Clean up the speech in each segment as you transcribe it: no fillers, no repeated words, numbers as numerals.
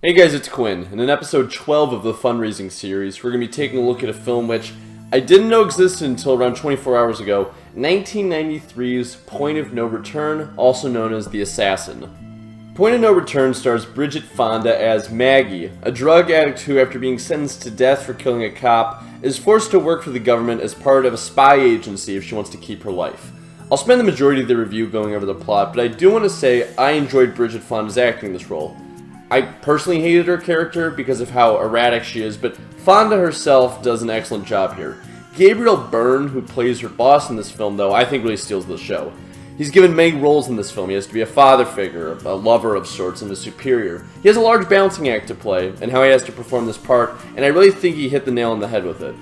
Hey guys, it's Quinn, and in episode 12 of the fundraising series, we're going to be taking a look at a film which I didn't know existed until around 24 hours ago, 1993's Point of No Return, also known as The Assassin. Point of No Return stars Bridget Fonda as Maggie, a drug addict who, after being sentenced to death for killing a cop, is forced to work for the government as part of a spy agency if she wants to keep her life. I'll spend the majority of the review going over the plot, but I do want to say I enjoyed Bridget Fonda's acting in this role. I personally hated her character because of how erratic she is, but Fonda herself does an excellent job here. Gabriel Byrne, who plays her boss in this film, though, I think really steals the show. He's given many roles in this film. He has to be a father figure, a lover of sorts, and a superior. He has a large balancing act to play, and how he has to perform this part, and I really think he hit the nail on the head with it.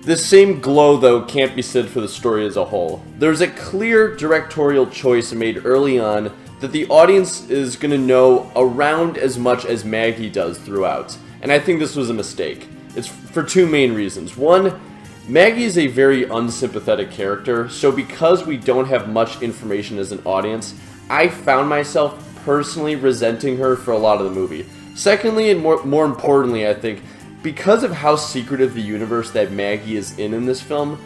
This same glow, though, can't be said for the story as a whole. There's a clear directorial choice made early on that the audience is going to know around as much as Maggie does throughout. And I think this was a mistake. It's for two main reasons. One, Maggie is a very unsympathetic character, so because we don't have much information as an audience, I found myself personally resenting her for a lot of the movie. Secondly, and more importantly, I think, because of how secretive the universe that Maggie is in this film,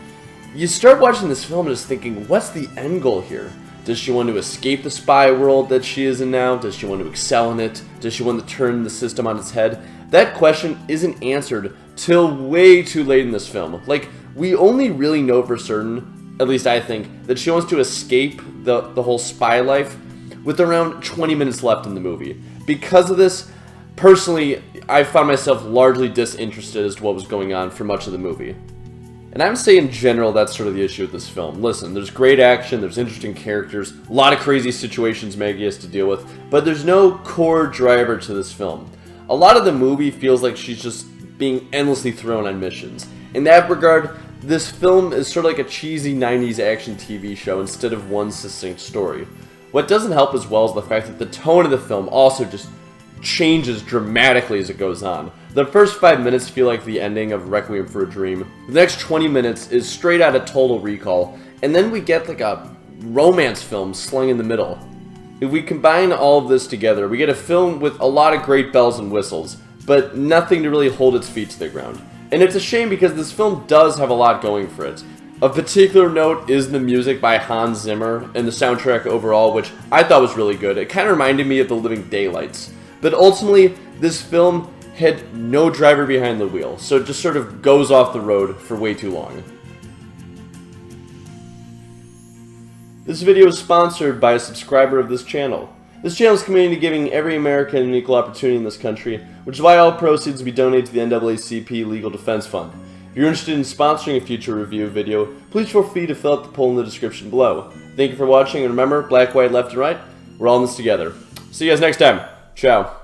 you start watching this film and just thinking, what's the end goal here? Does she want to escape the spy world that she is in now? Does she want to excel in it? Does she want to turn the system on its head? That question isn't answered till way too late in this film. Like, we only really know for certain, at least I think, that she wants to escape the whole spy life with around 20 minutes left in the movie. Because of this, personally, I found myself largely disinterested as to what was going on for much of the movie. And I would say in general that's sort of the issue with this film. Listen, there's great action, there's interesting characters, a lot of crazy situations Maggie has to deal with, but there's no core driver to this film. A lot of the movie feels like she's just being endlessly thrown on missions. In that regard, this film is sort of like a cheesy 90s action TV show instead of one succinct story. What doesn't help as well is the fact that the tone of the film also just changes dramatically as it goes on. The first 5 minutes feel like the ending of Requiem for a Dream. The next 20 minutes is straight out of Total Recall, and then we get like a romance film slung in the middle. If we combine all of this together, we get a film with a lot of great bells and whistles, but nothing to really hold its feet to the ground. And it's a shame because this film does have a lot going for it. Of particular note is the music by Hans Zimmer and the soundtrack overall, which I thought was really good. It kind of reminded me of The Living Daylights. But ultimately, this film had no driver behind the wheel, so it just sort of goes off the road for way too long. This video is sponsored by a subscriber of this channel. This channel is committed to giving every American an equal opportunity in this country, which is why all proceeds will be donated to the NAACP Legal Defense Fund. If you're interested in sponsoring a future review video, please feel free to fill out the poll in the description below. Thank you for watching, and remember, black, white, left, and right, we're all in this together. See you guys next time. Ciao.